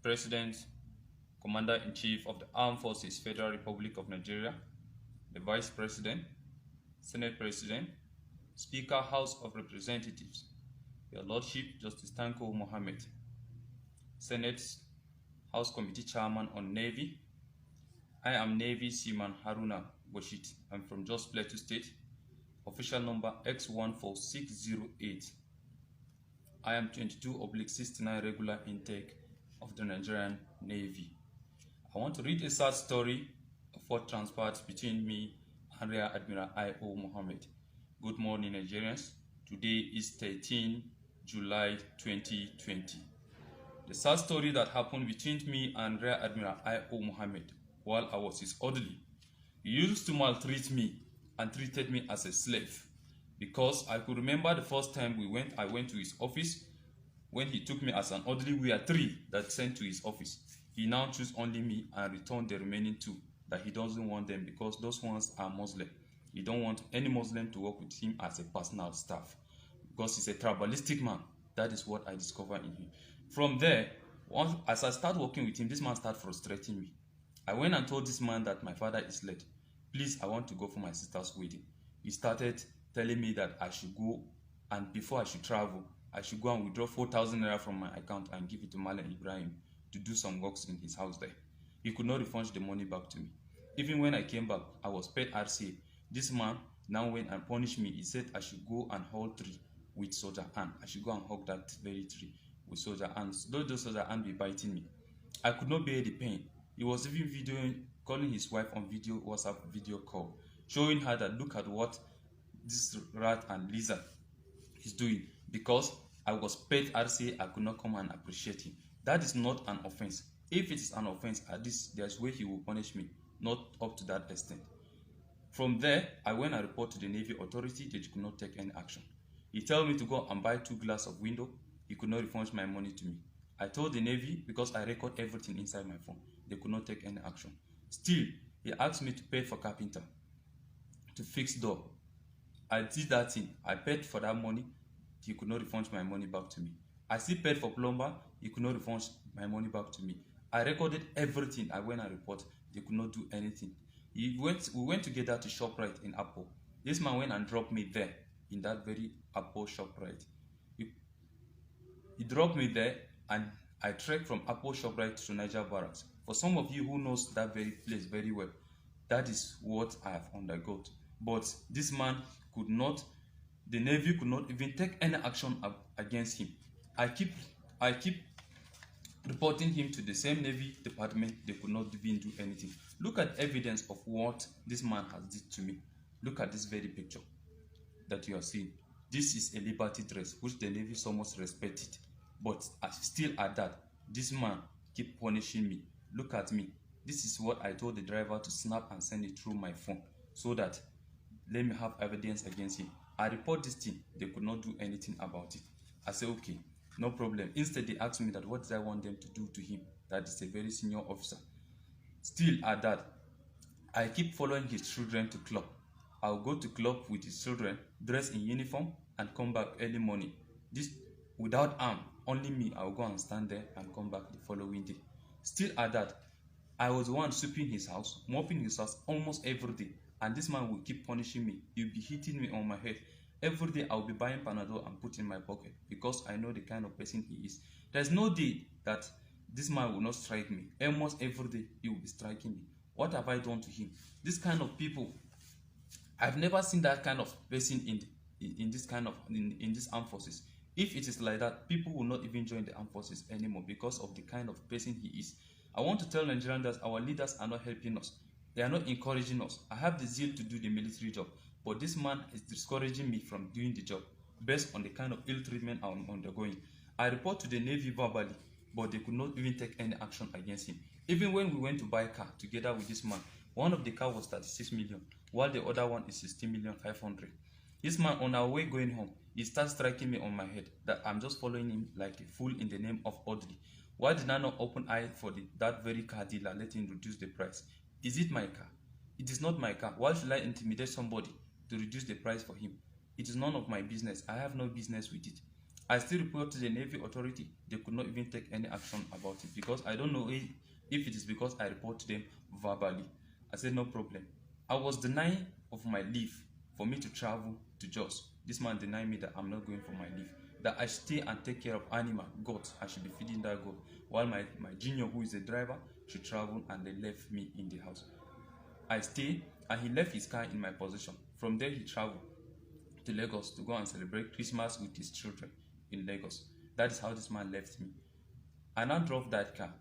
President, Commander-in-Chief of the Armed Forces, Federal Republic of Nigeria, the Vice President, Senate President, Speaker, House of Representatives, Your Lordship, Justice Tanko Mohammed, Senate House Committee Chairman on Navy. I am Navy Seaman Haruna Boshit. I'm from Jos Plateau State. Official number X14608. I am 22/69 regular intake of the Nigerian Navy. I want to read a sad story of what transpired between me and Rear Admiral I.O. Mohammed. Good morning, Nigerians. Today is 13 July 2020. The sad story that happened between me and Rear Admiral I.O. Mohammed while I was his orderly. He used to maltreat me and treated me as a slave, because I could remember the first time I went to his office. When he took me as an orderly, we are 3 that sent to his office. He now chose only me and returned the remaining 2 that he doesn't want them because those ones are Muslim. He don't want any Muslim to work with him as a personal staff because he's a tribalistic man. That is what I discovered in him. From there, as I start working with him, this man started frustrating me. I went and told this man that my father is late. Please, I want to go for my sister's wedding. He started telling me that I should go, and before I should travel, I should go and withdraw 4,000 naira from my account and give it to Malam Ibrahim to do some works in his house there. He could not refund the money back to me. Even when I came back, I was paid RCA. This man now went and punished me. He said I should go and hold tree with Soldier Ann. I should go and hug that very tree with Soldier Ann. Those Soldier Ann be biting me. I could not bear the pain. He was even calling his wife on WhatsApp video call, showing her that look at what this rat and lizard is doing. Because I was paid RCA, I could not come and appreciate him. That is not an offense. If it is an offense, at least there's way he will punish me, not up to that extent. From there, I went and reported to the Navy authority. They could not take any action. He told me to go and buy 2 glass of window. He could not refund my money to me. I told the Navy, because I record everything inside my phone, they could not take any action. Still, he asked me to pay for carpenter to fix door. I did that thing. I paid for that money. He could not refund my money back to me. I still paid for plumber. He could not refund my money back to me. I recorded everything. I went and reported. They could not do anything. We went together to ShopRite in Apple. This man went and dropped me there in that very Apple ShopRite. He dropped me there, and I trekked from Apple ShopRite to Niger Barracks. For some of you who knows that very place very well, that is what I have undergone. But this man could not, the Navy could not even take any action against him. I keep reporting him to the same Navy department. They could not even do anything. Look at evidence of what this man has did to me. Look at this very picture that you are seeing. This is a Liberty dress, which the Navy so much respected. But still at that, this man keep punishing me. Look at me. This is what I told the driver to snap and send it through my phone, so that let me have evidence against him. I report this thing. They could not do anything about it. I say, okay, no problem. Instead, they asked me that what did I want them to do to him? That is a very senior officer. Still at that, I keep following his children to club. I'll go to club with his children, dress in uniform, and come back early morning. This without arm, only me. I'll go and stand there and come back the following day. Still at that, I was the one sweeping his house, mopping his house almost every day. And this man will keep punishing me. He'll be hitting me on my head. Every day I'll be buying Panadol and put in my pocket, because I know the kind of person he is. There's no day that this man will not strike me. Almost every day he will be striking me. What have I done to him? This kind of people, I've never seen that kind of person in this armed forces. If it is like that, people will not even join the armed forces anymore because of the kind of person he is. I want to tell Nigerians that our leaders are not helping us. They are not encouraging us. I have the zeal to do the military job, but this man is discouraging me from doing the job based on the kind of ill treatment I'm undergoing. I report to the Navy verbally, but they could not even take any action against him. Even when we went to buy a car together with this man, one of the car was 36 million, while the other one is 16,500,000. This man, on our way going home, he starts striking me on my head that I'm just following him like a fool in the name of orderly. Why did I not open eye for that very car dealer, let him reduce the price? Is it my car? It is not my car. Why should I intimidate somebody to reduce the price for him? It is none of my business. I have no business with it. I still report to the Navy authority. They could not even take any action about it because I don't know if it is because I report to them verbally. I said, no problem. I was denying of my leave for me to travel to Jos. This man denied me that I'm not going for my leave, that I stay and take care of animal, goats. I should be feeding that goat, while my junior, who is a driver, should travel, and they left me in the house. I stayed, and he left his car in my possession. From there, he traveled to Lagos to go and celebrate Christmas with his children in Lagos. That is how this man left me. I now drove that car.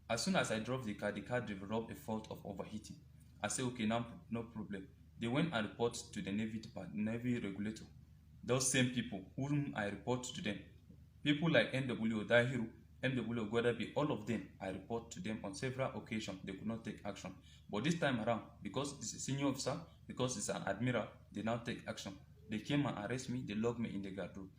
As soon as I drove the car developed a fault of overheating. I said, okay, now no problem. They went and reported to the Navy regulator. Those same people whom I report to them, people like NW Dahiru, MW Gwadabi, all of them, I report to them on several occasions. They could not take action. But this time around, because it's a senior officer, because it's an admiral, they now take action. They came and arrested me, they locked me in the guard room.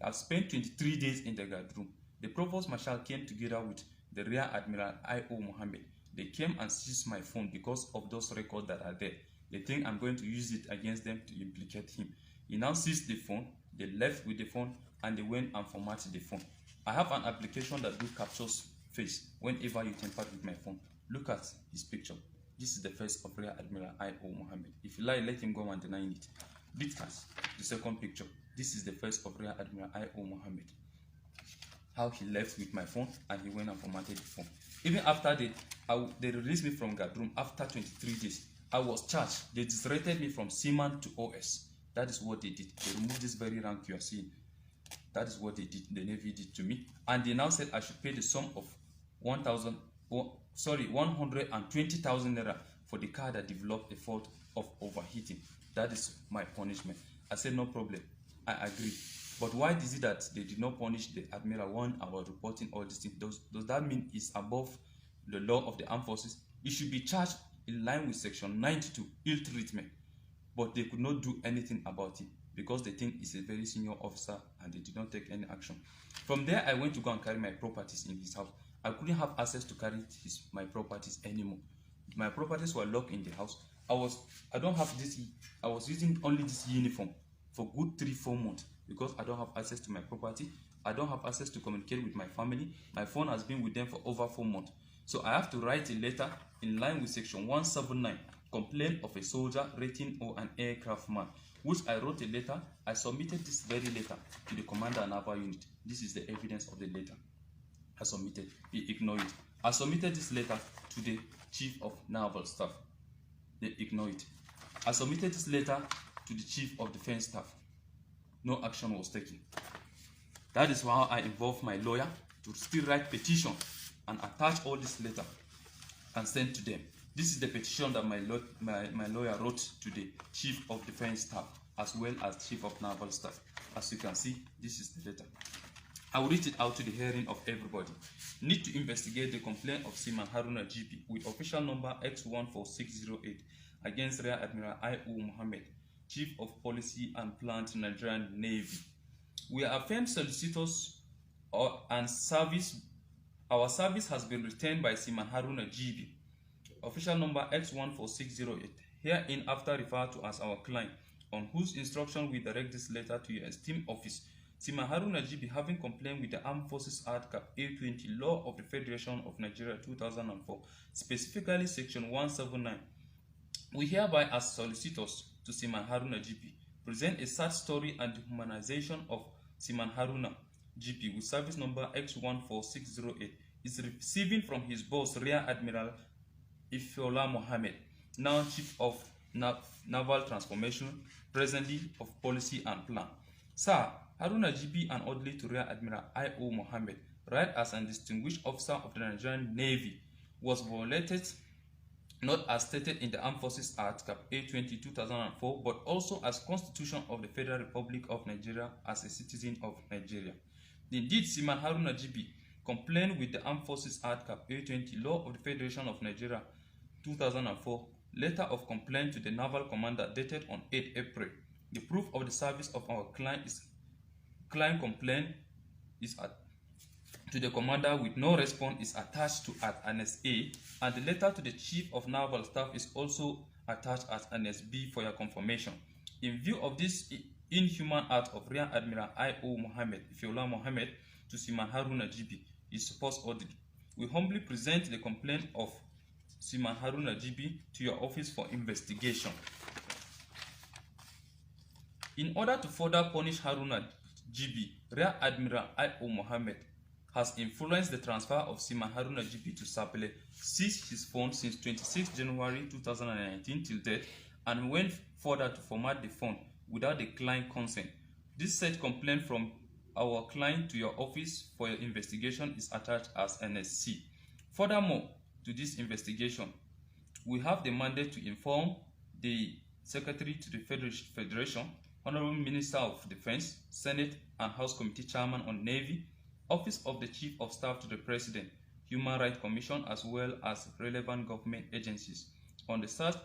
I've spent 23 days in the guard room. The Provost Marshal came together with the Rear Admiral I.O. Mohammed. They came and seized my phone because of those records that are there. They think I'm going to use it against them to implicate him. He now seized the phone, they left with the phone, and they went and formatted the phone. I have an application that captures face whenever you tamper with my phone. Look at his picture. This is the face of Rear Admiral I.O. Mohammed. If you like, let him go and deny it. Look at the second picture. This is the face of Rear Admiral I.O. Mohammed. How he left with my phone and he went and formatted the phone. Even after they released me from guard room after 23 days, I was charged. They disrated me from seaman to OS. That is what they did. They removed this very rank you are seeing. That is what they did. The Navy did to me. And they now said I should pay the sum of 120,000 naira for the car that developed a fault of overheating. That is my punishment. I said, no problem. I agree. But why is it that they did not punish the admiral when I was reporting all these things? Does that mean it's above the law of the armed forces? It should be charged in line with section 92, ill treatment. But they could not do anything about it because they think it's a very senior officer and they did not take any action. From there, I went to go and carry my properties in his house. I couldn't have access to carry my properties anymore. My properties were locked in the house. I was using only this uniform for good 3-4 months because I don't have access to my property. I don't have access to communicate with my family. My phone has been with them for over 4 months. So I have to write a letter in line with section 179, complaint of a soldier, rating or an aircraft man, which I wrote a letter. I submitted this very letter to the Commander Naval Unit. This is the evidence of the letter I submitted. He ignored it. I submitted this letter to the Chief of Naval Staff. They ignored it. I submitted this letter to the Chief of Defense Staff. No action was taken. That is why I involved my lawyer to still write petition and attach all this letter and send to them. This is the petition that my lawyer wrote to the Chief of Defense Staff as well as Chief of Naval Staff. As you can see, this is the letter. I will read it out to the hearing of everybody. Need to investigate the complaint of Seaman Haruna GP with official number X14608 against Rear Admiral I.O. Mohammed, Chief of Policy and Plant, Nigerian Navy. We are affirmed solicitors and service. Our service has been retained by Seaman Haruna GB, official number X14608, herein after referred to as our client, on whose instruction we direct this letter to your esteemed office. Seaman Haruna GB, having complained with the Armed Forces Act Cap A20, Law of the Federation of Nigeria 2004, specifically section 179, we hereby, as solicitors to Seaman Haruna GP, present a sad story and dehumanization of Seaman Haruna GP with service number X14608 is receiving from his boss, Rear Admiral Ifeola Mohammed, now Chief of Naval Transformation, presently of Policy and Plan. Sir, Haruna GP and orderly to Rear Admiral I.O. Mohammed, right as an distinguished officer of the Nigerian Navy, was violated not as stated in the Armed Forces Act Cap A20 2004, but also as Constitution of the Federal Republic of Nigeria as a citizen of Nigeria. Indeed, Seaman Haruna GB complained with the Armed Forces Act Cap A20, Law of the Federation of Nigeria 2004, letter of complaint to the Naval Commander dated on 8 April. The proof of the service of our client complaint is to the Commander with no response is attached to at Annex A, and the letter to the Chief of Naval Staff is also attached as Annex B for your confirmation. In view of this inhuman act of Rear Admiral I.O. Mohammed Ifeola Mohammed to Seaman Haruna GB is supposed ordered. We humbly present the complaint of Seaman Haruna GB to your office for investigation. In order to further punish Haruna GB, Rear Admiral I.O. Mohammed has influenced the transfer of Seaman Haruna GB to Sapele, seized his phone since 26 January 2019 till date, and went further to format the phone without the client consent. This said complaint from our client to your office for your investigation is attached as NSC. Furthermore, to this investigation, we have the mandate to inform the Secretary to the Federation, Honorable Minister of Defense, Senate and House Committee Chairman on Navy, Office of the Chief of Staff to the President, Human Rights Commission, as well as relevant government agencies on the sad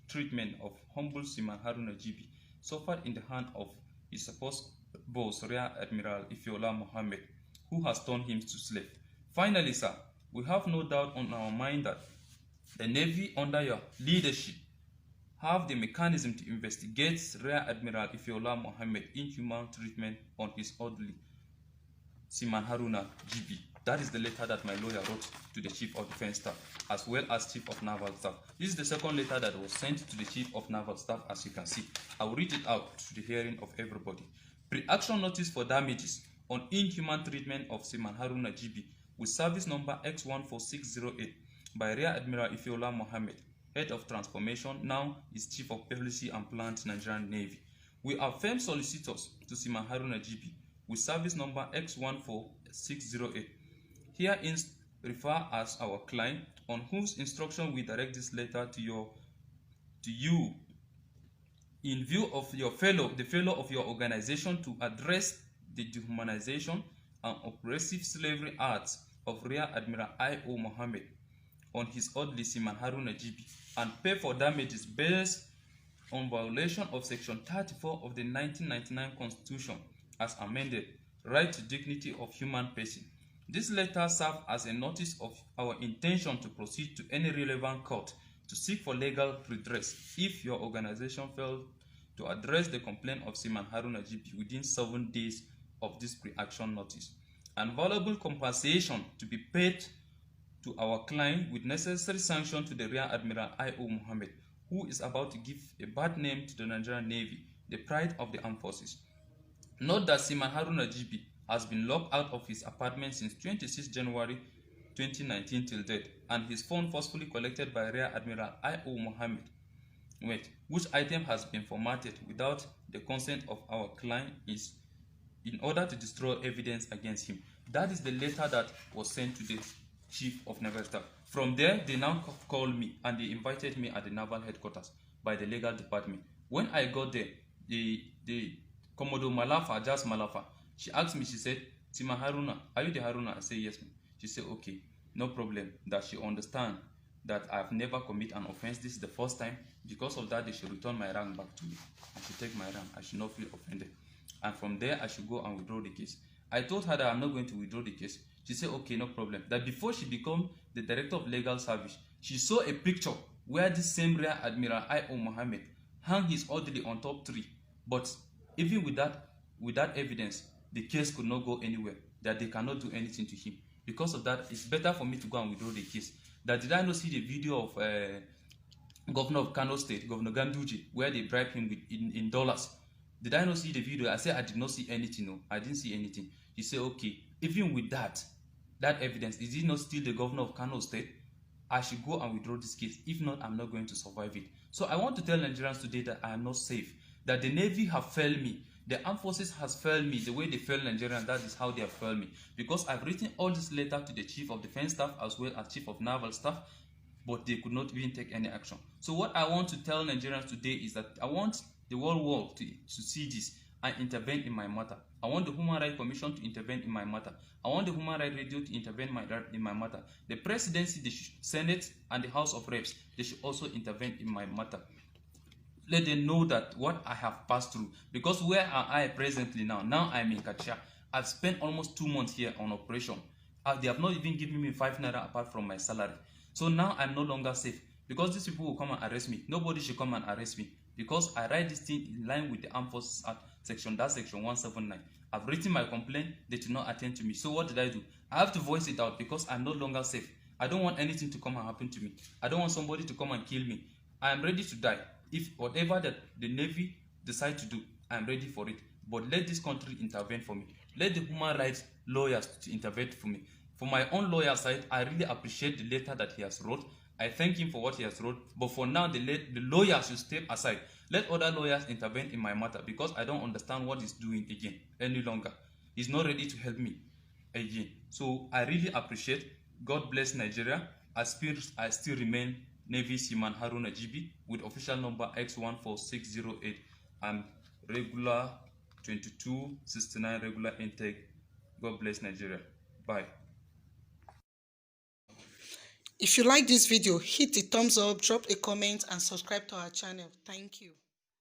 treatment of humble Seaman Haruna GB suffered in the hand of his supposed boss, Rear Admiral Ifeola Mohammed, who has turned him to slave. Finally, sir, we have no doubt on our mind that the Navy, under your leadership, have the mechanism to investigate Rear Admiral Ifeola Mohammed inhuman treatment on his orderly Seaman Haruna GB. That is the letter that my lawyer wrote to the Chief of Defense Staff, as well as Chief of Naval Staff. This is the second letter that was sent to the Chief of Naval Staff, as you can see. I will read it out to the hearing of everybody. Pre-action notice for damages on inhuman treatment of Seaman Haruna GB with service number X14608 by Rear Admiral Ifeola Mohammed, Head of Transformation, now is Chief of Policy and Plant, Nigerian Navy. We are firm solicitors to Seaman Haruna GB with service number X14608. Herein refer as our client, on whose instruction we direct this letter to you in view of the failure of your organization to address the dehumanization and oppressive slavery acts of Rear Admiral I.O. Mohammed on his orderly Seaman Haruna GB and pay for damages based on violation of Section 34 of the 1999 Constitution as amended, right to dignity of human person. This letter serves as a notice of our intention to proceed to any relevant court to seek for legal redress if your organization failed to address the complaint of Seaman Haruna GB within 7 days of this pre-action notice, and valuable compensation to be paid to our client with necessary sanction to the Rear Admiral I.O. Mohammed, who is about to give a bad name to the Nigerian Navy, the pride of the armed forces. Note that Seaman Haruna GB has been locked out of his apartment since 26 January 2019 till date, and his phone forcefully collected by Rear Admiral I.O. Mohammed, which item has been formatted without the consent of our client is in order to destroy evidence against him. That is the letter that was sent to the Chief of Naval Staff. From there, they now called me and they invited me at the Naval Headquarters by the legal department. When I got there, the Commodore Malafa, Jas Malafa, she asked me, she said, Seaman Haruna, are you the Haruna? I said, yes, ma'am. She said, okay, no problem. That she understand that I've never committed an offense. This is the first time. Because of that, they should return my rank back to me. I should take my rank. I should not feel offended. And from there, I should go and withdraw the case. I told her that I'm not going to withdraw the case. She said, okay, no problem. That before she became the Director of Legal Service, she saw a picture where this same Rear Admiral I.O. Mohammed hung his orderly on top tree. But even with that evidence, the case could not go anywhere, that they cannot do anything to him. Because of that, it's better for me to go and withdraw the case. That did I not see the video of Governor of Kano State, Governor Ganduje, where they bribed him with, in dollars? Did I not see the video? I said I did not see anything. No, I didn't see anything. He said, okay, even with that evidence, is it not still the Governor of Kano State? I should go and withdraw this case. If not, I'm not going to survive it. So I want to tell Nigerians today that I am not safe, that the Navy have failed me. The armed forces has failed me the way they failed Nigerians. That is how they have failed me. Because I've written all this letter to the Chief of Defense Staff as well as Chief of Naval Staff, but they could not even take any action. So what I want to tell Nigerians today is that I want the whole world to see this and intervene in my matter. I want the Human Rights Commission to intervene in my matter. I want the Human Rights Radio to intervene in my matter. The Presidency, the Senate, and the House of Reps, they should also intervene in my matter. Let them know that what I have passed through. Because where am I presently now? Now I'm in Kachia. I've spent almost 2 months here on operation. They have not even given me 5 naira apart from my salary. So now I'm no longer safe. Because these people will come and arrest me. Nobody should come and arrest me. Because I write this thing in line with the Armed Forces Act section 179. I've written my complaint, they did not attend to me. So what did I do? I have to voice it out because I'm no longer safe. I don't want anything to come and happen to me. I don't want somebody to come and kill me. I am ready to die. If whatever that the Navy decide to do, I am ready for it. But let this country intervene for me. Let the human rights lawyers to intervene for me. For my own lawyer side, I really appreciate the letter that he has wrote. I thank him for what he has wrote. But for now, the lawyer should step aside. Let other lawyers intervene in my matter because I don't understand what he's doing again any longer. He's not ready to help me again. So I really appreciate. God bless Nigeria. I still remain Navy Seaman Haruna GB with official number X14608 and regular 2269 regular intake. God bless Nigeria. Bye. If you like this video, hit the thumbs up, drop a comment and subscribe to our channel. Thank you.